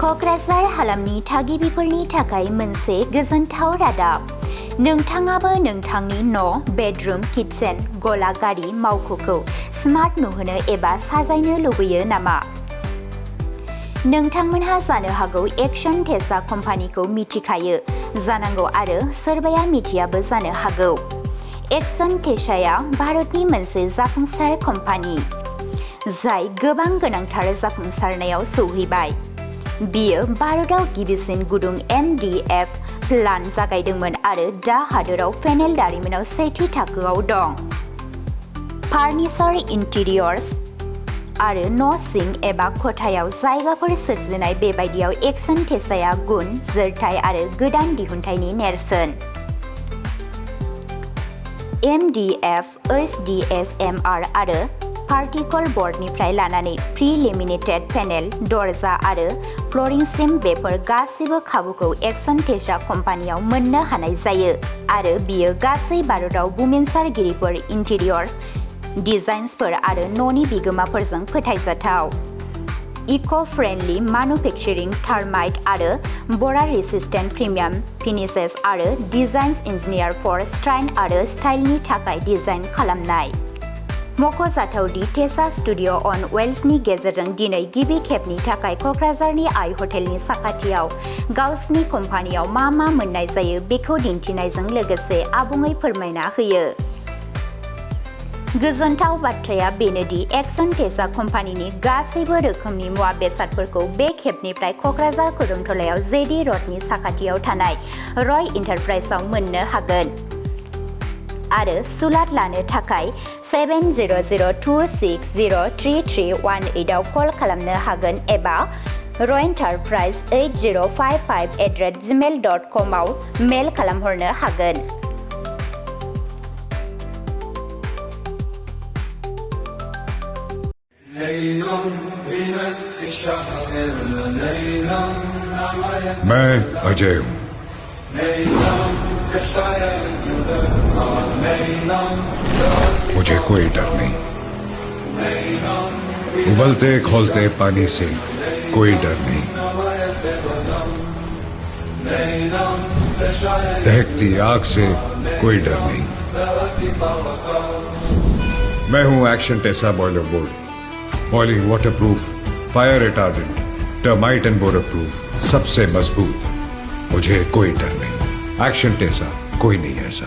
क'क्राझार हालामनि थागिबिफोरनि थाखाय मोनसे गोजोनथाव रादाब। नोंथाङाबो नोंथांनि न', बेडरुम, किचेन, गला, गारि, मावख'खौ स्मार्ट नुहोनो एबा साजायनो लुबैयो नामा? नोंथांमोनहा जानो हागौ एक्शन टेसा कम्पानिखौ मिथिखायो जानांगौ आरो सोरबाया मिथियाबो जानो हागौ। एक्शन टेसाया भारतनि मोनसे जाफुंसार कम्पानि, जाय गोबां गोनांथार जाफुंसारनायाव सौहैबाय। बियो भारताव गिबिसिन गुदुं MDF प्लान्ट जागायदोंमोन आरो दा हादोराव पेनेल दारिमिनाव सेथि थाखोआव दं। फार्निचार, इन्टिरियर्स आरो न' सिं एबा खथायाव जायगाफोर सोरजिनाय बेबायदियाव एक्शन टेसाया गुन, जोरथाय आरो गोदान दिहुनथायनि नेरसोन। MDF, HDSMR आरो पार्टिकल बर्डनिफ्राय लानानै प्रि-लेमिनेटेड पेनेल, दरजा आरो फ्ल'रिंसिम बेफोर गासैबो खाबुखौ एक्शन टेसा कम्पानियाव मोननो हानाय जायो आरो बियो गासै भारताव बुमिनसारगिरिफोर, इन्टिरियर्स डिजाइनर्सफोर आरो न'नि बिगोमाफोरजों फोथायजाथाव। इक'-फ्रेन्डलि मैन्युफेक्चारिं, टार्माइट आरो ब'रार रेसिस्टेन्ट प्रिमियाम फिनिशेस आरो डिजाइन्स इन्जिनियार फर स्टाइल आरो स्टाइलनि थाखाय डिजाइन खालामनाय। मख'जाथाव दि टेसा स्टुडिय' अन वेल्सनि गेजेरजों दिनै गिबि खेबनि थाखाय क'क्राझारनि आइ हटेलनि साखाथियाव गावसिनि कम्पानियाव मा मोननाय जायो बेखौ दिन्थिनायजों लोगोसे आबुङै फोरमायना होयो। गोजोनथाव बाथ्राया बेनोदि एक्शन टेसा कम्पानिनि गासैबो रोखोमनि मुवा बेसादफोरखौ बे खेबनिफ्राय क'क्राझार खुरुमथलायाव जेडी र'डनि साखाथियाव थानाय रय इन्टारप्राइजआव मोननो हागोन आरो सुलाद लानो थाखाय 7002603318 आव कल खालामनो हागोन एबा royenterprise8055@gmail.com आव मेल खालामहरनो हागोन। मैं अजय हूँ। मुझे कोई डर नहीं। उबलते खौलते पानी से कोई डर नहीं। दहकती आग से कोई डर नहीं। मैं हूं action Tesa boiler board, boiling waterproof, fire retardant, termite and borer proof, सबसे मजबूत। मुझे कोई डर नहीं। एक्शन टेसा, कोई नहीं ऐसा।